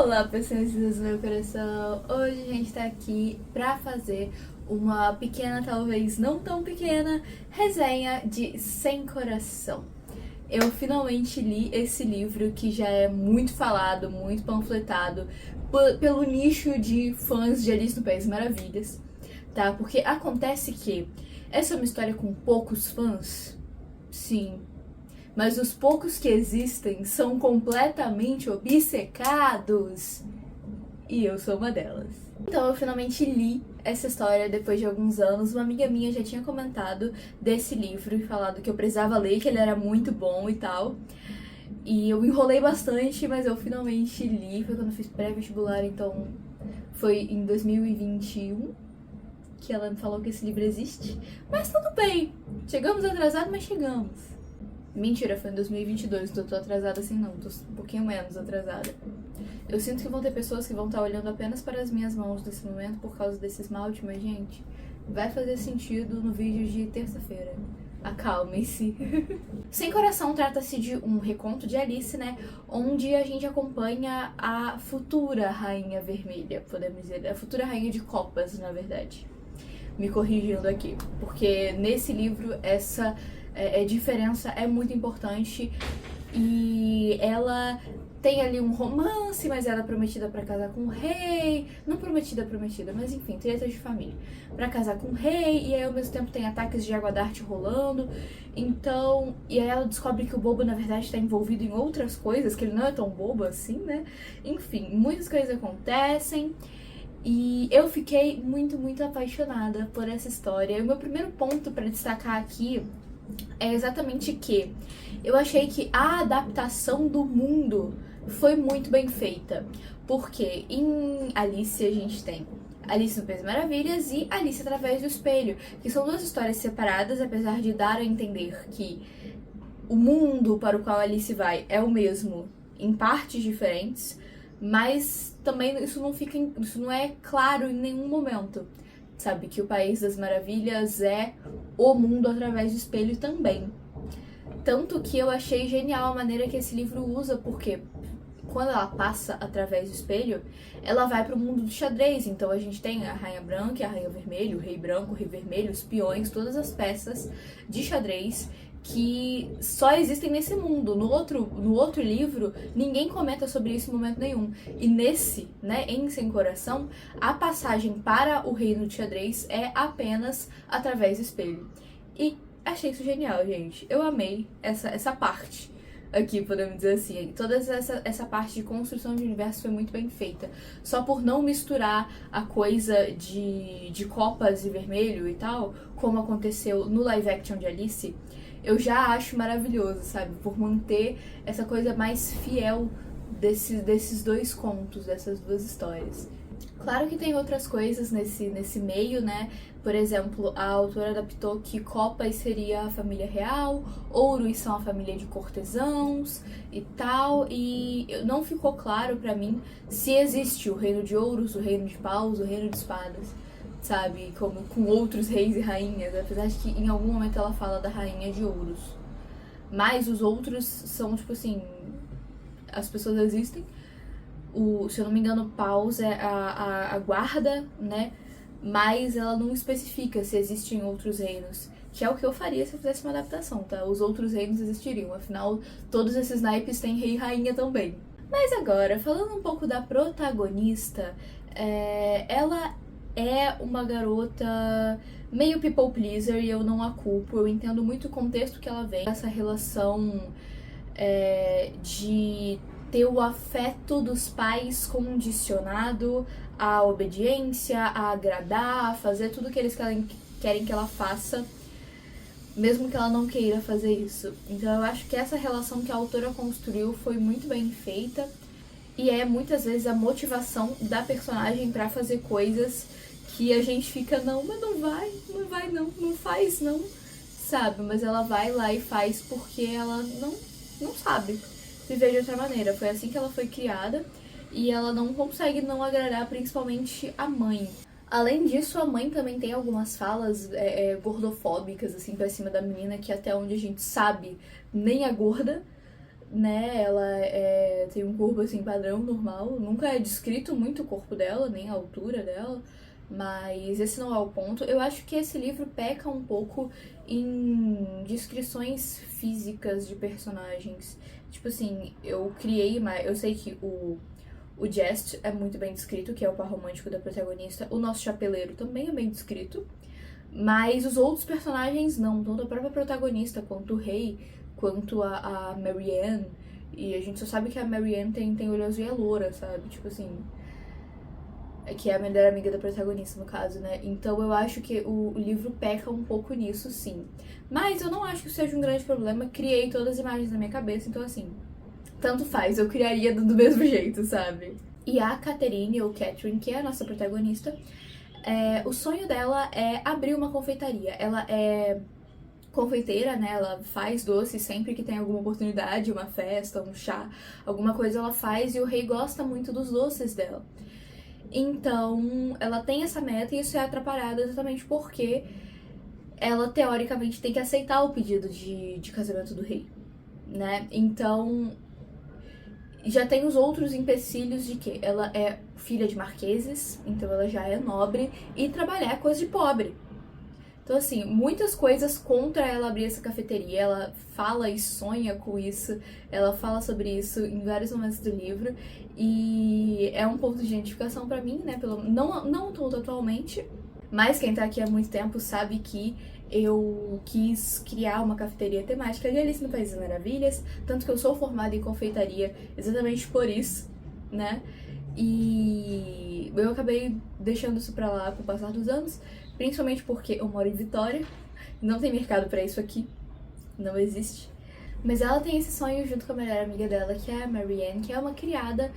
Olá, pessoas do meu coração! Hoje a gente tá aqui pra fazer uma pequena, talvez não tão pequena, resenha de Sem Coração. Eu finalmente li esse livro que já é muito falado, muito panfletado pelo nicho de fãs de Alice no País das Maravilhas, tá? Porque acontece que essa é uma história com poucos fãs, sim, mas os poucos que existem são completamente obcecados. E eu sou uma delas. Então eu finalmente li essa história depois de alguns anos. Uma amiga minha já tinha comentado desse livro e falado que eu precisava ler, que ele era muito bom e tal. E eu enrolei bastante, mas eu finalmente li. Foi quando eu fiz pré-vestibular, então foi em 2021 que ela me falou que esse livro existe. Mas tudo bem, chegamos atrasados, mas chegamos. Mentira, foi em 2022, então eu tô atrasada assim não, tô um pouquinho menos atrasada. Eu sinto que vão ter pessoas que vão estar olhando apenas para as minhas mãos nesse momento por causa desse esmalte, mas gente, vai fazer sentido no vídeo de terça-feira. Acalmem-se. Sem Coração trata-se de um reconto de Alice, né? Onde a gente acompanha a futura Rainha Vermelha, podemos dizer. A futura Rainha de Copas, na verdade. Me corrigindo aqui. Porque nesse livro essa diferença é muito importante e ela tem ali um romance, mas ela é prometida pra casar com o rei. Não prometida, mas enfim, tretas de família. Pra casar com o rei, e aí ao mesmo tempo tem ataques de água d'arte rolando. Então, e aí ela descobre que o bobo na verdade tá envolvido em outras coisas, que ele não é tão bobo assim, né? Enfim, muitas coisas acontecem. E eu fiquei muito apaixonada por essa história. E o meu primeiro ponto pra destacar aqui é exatamente que eu achei que a adaptação do mundo foi muito bem feita. Porque em Alice a gente tem Alice no País das Maravilhas e Alice através do Espelho, que são duas histórias separadas, apesar de dar a entender que o mundo para o qual Alice vai é o mesmo em partes diferentes, mas também isso não é claro em nenhum momento. Sabe, que o País das Maravilhas é o mundo através do espelho também. Tanto que eu achei genial a maneira que esse livro usa, porque quando ela passa através do espelho, ela vai pro mundo do xadrez. Então a gente tem a Rainha Branca e a Rainha Vermelha, o Rei Branco, o Rei Vermelho, os peões, todas as peças de xadrez que só existem nesse mundo. No outro livro, ninguém comenta sobre isso em momento nenhum. E nesse, né, em Sem Coração, a passagem para o reino de xadrez é apenas através do espelho. E achei isso genial, gente. Eu amei essa parte aqui, podemos dizer assim. Toda essa parte de construção de universo foi muito bem feita. Só por não misturar a coisa de copas e vermelho e tal, como aconteceu no live action de Alice, eu já acho maravilhoso, sabe? Por manter essa coisa mais fiel desses dois contos, dessas duas histórias. Claro que tem outras coisas nesse meio, né? Por exemplo, a autora adaptou que Copas seria a família real, Ouros são a família de cortesãos e tal, e não ficou claro pra mim se existe o reino de Ouros, o reino de paus, o reino de espadas, sabe? Como com outros reis e rainhas, apesar de que em algum momento ela fala da rainha de Ouros. Mas os outros são, tipo assim, as pessoas existem. Se eu não me engano, Paus é a guarda, né? Mas ela não especifica se existem outros reinos. Que é o que eu faria se eu fizesse uma adaptação, tá? Os outros reinos existiriam, afinal, todos esses naipes têm rei e rainha também. Mas agora, falando um pouco da protagonista, ela é uma garota meio people pleaser e eu não a culpo. Eu entendo muito o contexto que ela vem, essa relação de ter o afeto dos pais condicionado à obediência, a agradar, a fazer tudo que eles querem que ela faça, mesmo que ela não queira fazer isso. Então eu acho que essa relação que a autora construiu foi muito bem feita e é muitas vezes a motivação da personagem pra fazer coisas que a gente fica, não, mas não vai não faz não, sabe? Mas ela vai lá e faz porque ela não sabe viver de outra maneira. Foi assim que ela foi criada e ela não consegue não agradar principalmente a mãe. Além disso, a mãe também tem algumas falas gordofóbicas, assim, pra cima da menina, que até onde a gente sabe, nem é gorda, né? Ela tem um corpo assim padrão, normal. Nunca é descrito muito o corpo dela, nem a altura dela. Mas esse não é o ponto. Eu acho que esse livro peca um pouco em descrições físicas de personagens. Tipo assim, eu sei que o Jest é muito bem descrito, que é o par romântico da protagonista. O nosso chapeleiro também é bem descrito. Mas os outros personagens não, tanto a própria protagonista quanto o rei, quanto a Marianne. E a gente só sabe que a Marianne tem olho azul e é loura, sabe? Tipo assim. Que é a melhor amiga da protagonista, no caso, né? Então eu acho que o livro peca um pouco nisso, sim. Mas eu não acho que isso seja um grande problema. Criei todas as imagens na minha cabeça, então assim. Tanto faz, eu criaria do mesmo jeito, sabe? E a Catherine, ou Catherine, que é a nossa protagonista, o sonho dela é abrir uma confeitaria. Ela é confeiteira, né? Ela faz doces sempre que tem alguma oportunidade, uma festa, um chá, alguma coisa ela faz e o rei gosta muito dos doces dela. Então, ela tem essa meta e isso é atrapalhado exatamente porque ela, teoricamente, tem que aceitar o pedido de casamento do rei, né? Então, já tem os outros empecilhos de que ela é filha de marqueses, então ela já é nobre, e trabalhar é coisa de pobre. Então, assim, muitas coisas contra ela abrir essa cafeteria. Ela fala e sonha com isso, ela fala sobre isso em vários momentos do livro, e é um ponto de identificação pra mim, né? Não tanto atualmente, mas quem tá aqui há muito tempo sabe que eu quis criar uma cafeteria temática de Alice no País das Maravilhas, tanto que eu sou formada em confeitaria exatamente por isso, né? E eu acabei deixando isso pra lá com o passar dos anos, principalmente porque eu moro em Vitória, não tem mercado pra isso aqui, não existe. Mas ela tem esse sonho junto com a melhor amiga dela, que é a Marianne, que é uma criada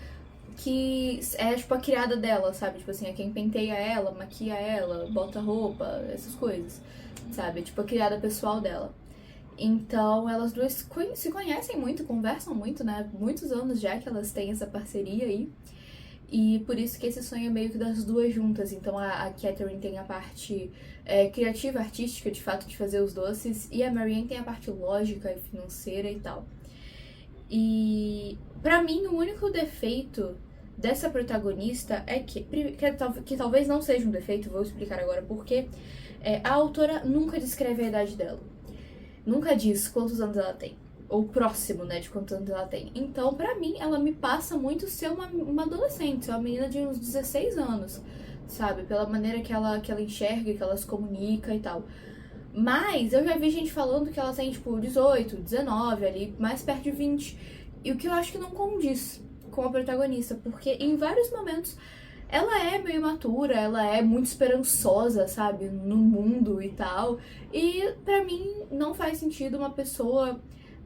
que é tipo a criada dela, sabe? Tipo assim, é quem penteia ela, maquia ela, bota roupa, essas coisas, sabe? É tipo a criada pessoal dela. Então elas duas se conhecem muito, conversam muito, né? Muitos anos já que elas têm essa parceria aí. E por isso que esse sonho é meio que das duas juntas. Então a Catherine tem a parte criativa, artística, de fato, de fazer os doces. E a Marianne tem a parte lógica e financeira e tal. E pra mim, o único defeito dessa protagonista é que talvez não seja um defeito, vou explicar agora porque a autora nunca descreve a idade dela. Nunca diz quantos anos ela tem. Ou próximo, né, de quantos anos ela tem. Então, pra mim, ela me passa muito ser uma adolescente, ser uma menina de uns 16 anos, sabe? Pela maneira que ela enxerga, que ela se comunica e tal. Mas eu já vi gente falando que ela tem, tipo, 18, 19, ali, mais perto de 20. E o que eu acho que não condiz com a protagonista, porque em vários momentos ela é meio matura, ela é muito esperançosa, sabe, no mundo e tal. E pra mim não faz sentido uma pessoa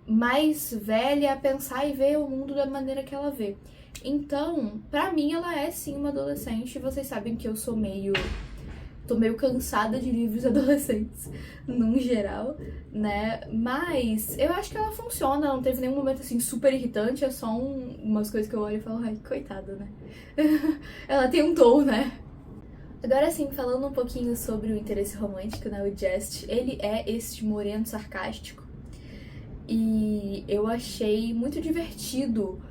mais velha pensar e ver o mundo da maneira que ela vê. Então, pra mim, ela é sim uma adolescente. Vocês sabem que eu tô meio cansada de livros adolescentes, num geral, né? Mas eu acho que ela funciona, não teve nenhum momento assim super irritante, é só umas coisas que eu olho e falo, ai, coitada, né? Ela tem um tom, né? Agora sim, falando um pouquinho sobre o interesse romântico, né? O Jest, ele é este moreno sarcástico. E eu achei muito divertido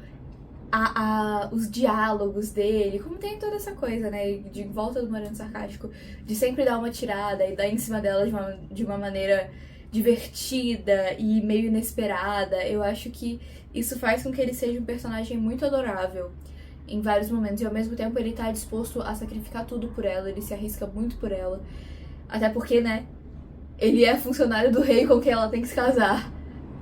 os diálogos dele, como tem toda essa coisa, né, de volta do moreno sarcástico, de sempre dar uma tirada e dar em cima dela de uma maneira divertida e meio inesperada. Eu acho que isso faz com que ele seja um personagem muito adorável em vários momentos, e ao mesmo tempo ele tá disposto a sacrificar tudo por ela, ele se arrisca muito por ela, até porque, né, ele é funcionário do rei com quem ela tem que se casar.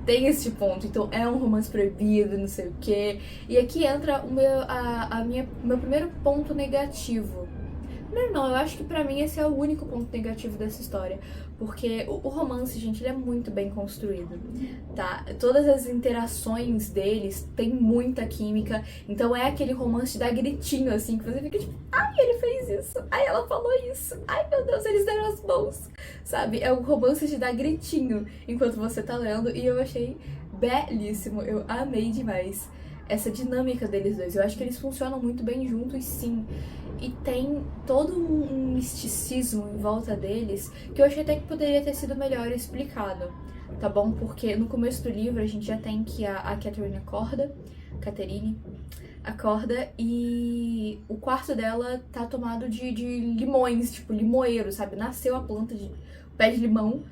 Tem esse ponto, então é um romance proibido, não sei o quê. E aqui entra meu primeiro ponto negativo. Não, eu acho que pra mim esse é o único ponto negativo dessa história. Porque o romance, gente, ele é muito bem construído, tá? Todas as interações deles têm muita química. Então é aquele romance de dar gritinho, assim, que você fica tipo, ai, ele fez isso, ai, ela falou isso, ai, meu Deus, eles deram as mãos, sabe? É um romance de dar gritinho enquanto você tá lendo, e eu achei belíssimo, eu amei demais essa dinâmica deles dois. Eu acho que eles funcionam muito bem juntos, sim. E tem todo um misticismo em volta deles que eu achei até que poderia ter sido melhor explicado. tá bom? Porque no começo do livro a gente já tem que a Catherine acorda e o quarto dela tá tomado de limões, tipo limoeiro, sabe? Nasceu a planta de pé de limão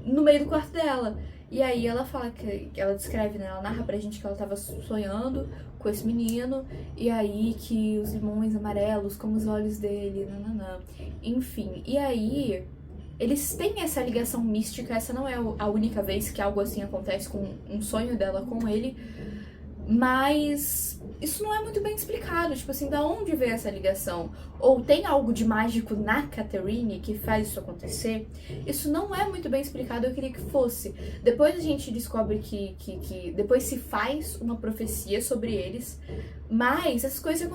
no meio do quarto dela. E aí ela fala que ela descreve, né? Ela narra pra gente que ela tava sonhando com esse menino, e aí que os limões amarelos, como os olhos dele, nananã. Enfim, e aí eles têm essa ligação mística, essa não é a única vez que algo assim acontece com um sonho dela com ele, mas isso não é muito bem explicado, tipo assim, da onde veio essa ligação? Ou tem algo de mágico na Catherine que faz isso acontecer? Isso não é muito bem explicado, eu queria que fosse. Depois a gente descobre que depois se faz uma profecia sobre eles, mas essas coisas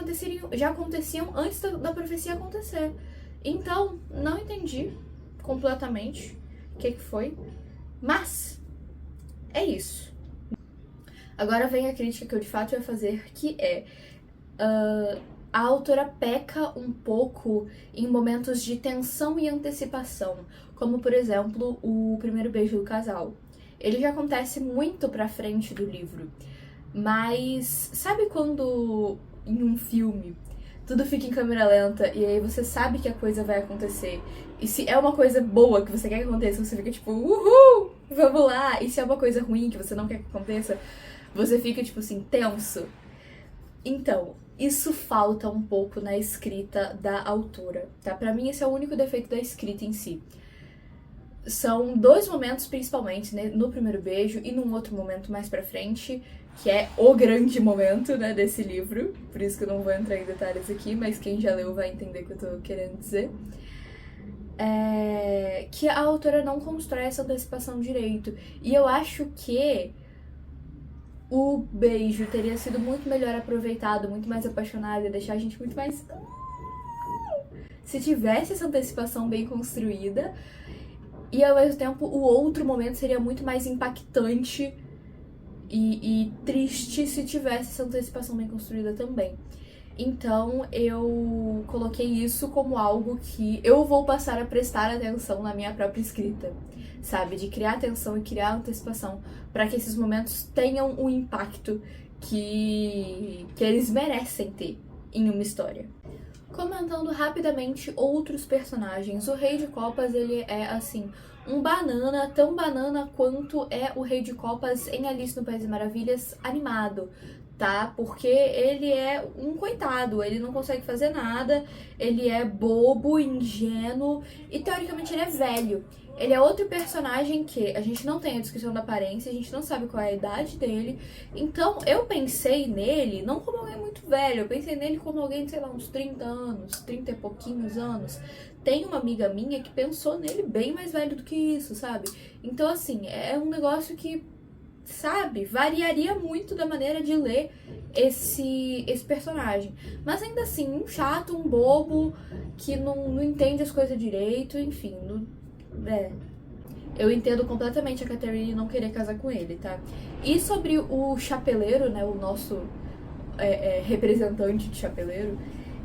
já aconteciam antes da profecia acontecer. Então, não entendi completamente o que foi, mas é isso. Agora vem a crítica que eu de fato ia fazer, que é a autora peca um pouco em momentos de tensão e antecipação, como por exemplo o primeiro beijo do casal. Ele já acontece muito pra frente do livro, mas sabe quando em um filme tudo fica em câmera lenta e aí você sabe que a coisa vai acontecer, e se é uma coisa boa que você quer que aconteça, você fica tipo, uhul, vamos lá, e se é uma coisa ruim que você não quer que aconteça, você fica, tipo assim, tenso. Então, isso falta um pouco na escrita da autora, tá? Pra mim, esse é o único defeito da escrita em si. São dois momentos, principalmente, né? No primeiro beijo e num outro momento mais pra frente, que é o grande momento, né, desse livro. Por isso que eu não vou entrar em detalhes aqui, mas quem já leu vai entender o que eu tô querendo dizer. Que a autora não constrói essa antecipação direito. E eu acho que o beijo teria sido muito melhor aproveitado, muito mais apaixonado, ia deixar a gente muito mais... se tivesse essa antecipação bem construída, e ao mesmo tempo o outro momento seria muito mais impactante e triste se tivesse essa antecipação bem construída também. Então eu coloquei isso como algo que eu vou passar a prestar atenção na minha própria escrita, sabe? De criar atenção e criar antecipação para que esses momentos tenham o impacto que eles merecem ter em uma história. Comentando rapidamente outros personagens, o Rei de Copas, ele é, assim, um banana, tão banana quanto é o Rei de Copas em Alice no País das Maravilhas animado, tá? Porque ele é um coitado, ele não consegue fazer nada, ele é bobo, ingênuo e teoricamente ele é velho. Ele é outro personagem que a gente não tem a descrição da aparência, a gente não sabe qual é a idade dele. Então eu pensei nele não como alguém muito velho, eu pensei nele como alguém de, sei lá, uns 30 anos, 30 e pouquinhos anos. Tem uma amiga minha que pensou nele bem mais velho do que isso, sabe? Então assim, é um negócio que, sabe, variaria muito da maneira de ler esse personagem. Mas ainda assim, um chato, um bobo, que não entende as coisas direito, enfim, eu entendo completamente a Catherine não querer casar com ele, tá? E sobre o chapeleiro, né, o nosso representante de chapeleiro,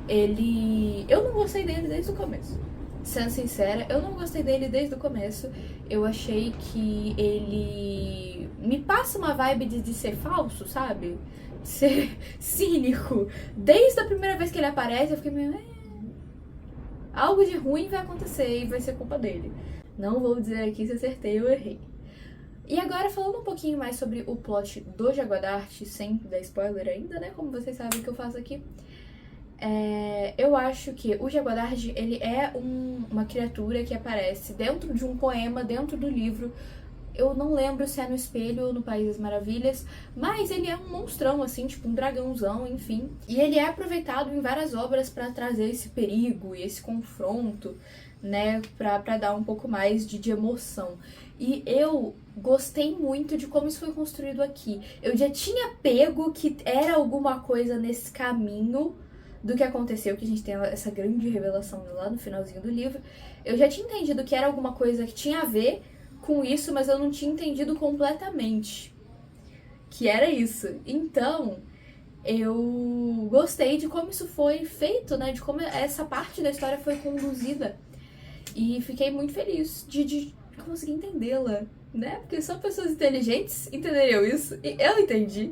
eu não gostei dele desde o começo. Sendo sincera, eu não gostei dele desde o começo. Eu achei que ele me passa uma vibe de ser falso, sabe? De ser cínico. Desde a primeira vez que ele aparece, eu fiquei meio... algo de ruim vai acontecer e vai ser culpa dele. Não vou dizer aqui se acertei ou errei. E agora, falando um pouquinho mais sobre o plot do Jaguardarte, sem dar spoiler ainda, né? Como vocês sabem que eu faço aqui. Eu acho que o Jaguardarte, ele é uma criatura que aparece dentro de um poema, dentro do livro. Eu não lembro se é no Espelho ou no País das Maravilhas, mas ele é um monstrão, assim, tipo um dragãozão, enfim. E ele é aproveitado em várias obras pra trazer esse perigo e esse confronto, né, pra dar um pouco mais de emoção. E eu gostei muito de como isso foi construído aqui. Eu já tinha pego que era alguma coisa nesse caminho do que aconteceu, que a gente tem essa grande revelação lá no finalzinho do livro. Eu já tinha entendido que era alguma coisa que tinha a ver com isso, mas eu não tinha entendido completamente que era isso. Então, eu gostei de como isso foi feito, né? De como essa parte da história foi conduzida. E fiquei muito feliz de consegui entendê-la, né? Porque só pessoas inteligentes entenderiam isso, e eu entendi.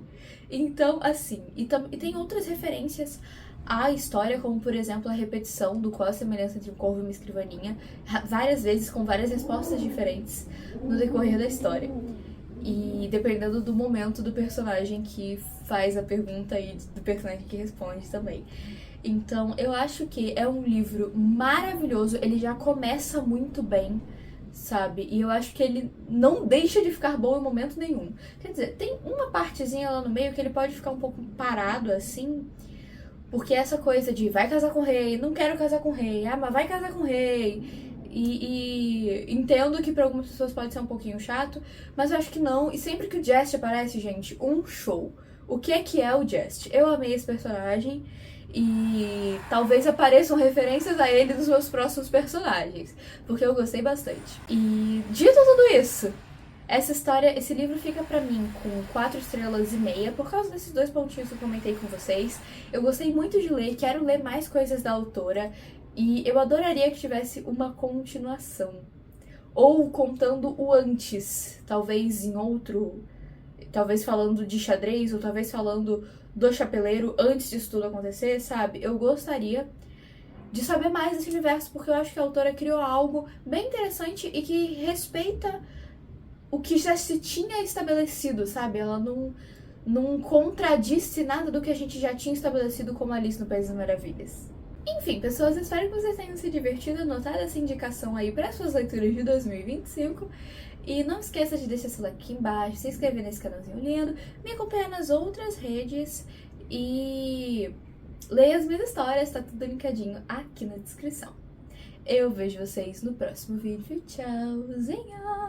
Então, assim, e tem outras referências à história, como, por exemplo, a repetição do qual a semelhança entre um corvo e uma escrivaninha, várias vezes com várias respostas diferentes no decorrer da história. E dependendo do momento do personagem que faz a pergunta e do personagem que responde também. Então, eu acho que é um livro maravilhoso, ele já começa muito bem, sabe? E eu acho que ele não deixa de ficar bom em momento nenhum. Quer dizer, tem uma partezinha lá no meio que ele pode ficar um pouco parado, assim, porque essa coisa de vai casar com o rei, não quero casar com o rei, ah, mas vai casar com o rei. E entendo que pra algumas pessoas pode ser um pouquinho chato, mas eu acho que não. E sempre que o Jest aparece, gente, um show. O que é o Jest? Eu amei esse personagem e talvez apareçam referências a ele nos meus próximos personagens, porque eu gostei bastante. E dito tudo isso, essa história, esse livro fica pra mim com 4,5 estrelas por causa desses 2 pontinhos que eu comentei com vocês. Eu gostei muito de ler, quero ler mais coisas da autora. E eu adoraria que tivesse uma continuação. Ou contando o antes, talvez em outro... Talvez falando de xadrez, ou talvez falando do chapeleiro antes disso tudo acontecer, sabe? Eu gostaria de saber mais desse universo, porque eu acho que a autora criou algo bem interessante e que respeita o que já se tinha estabelecido, sabe? Ela não contradisse nada do que a gente já tinha estabelecido como Alice no País das Maravilhas. Enfim, pessoas, espero que vocês tenham se divertido, anotado essa indicação aí para suas leituras de 2025. E não esqueça de deixar seu like aqui embaixo, se inscrever nesse canalzinho lindo, me acompanhar nas outras redes e leia as minhas histórias, tá tudo linkadinho aqui na descrição. Eu vejo vocês no próximo vídeo. Tchauzinho!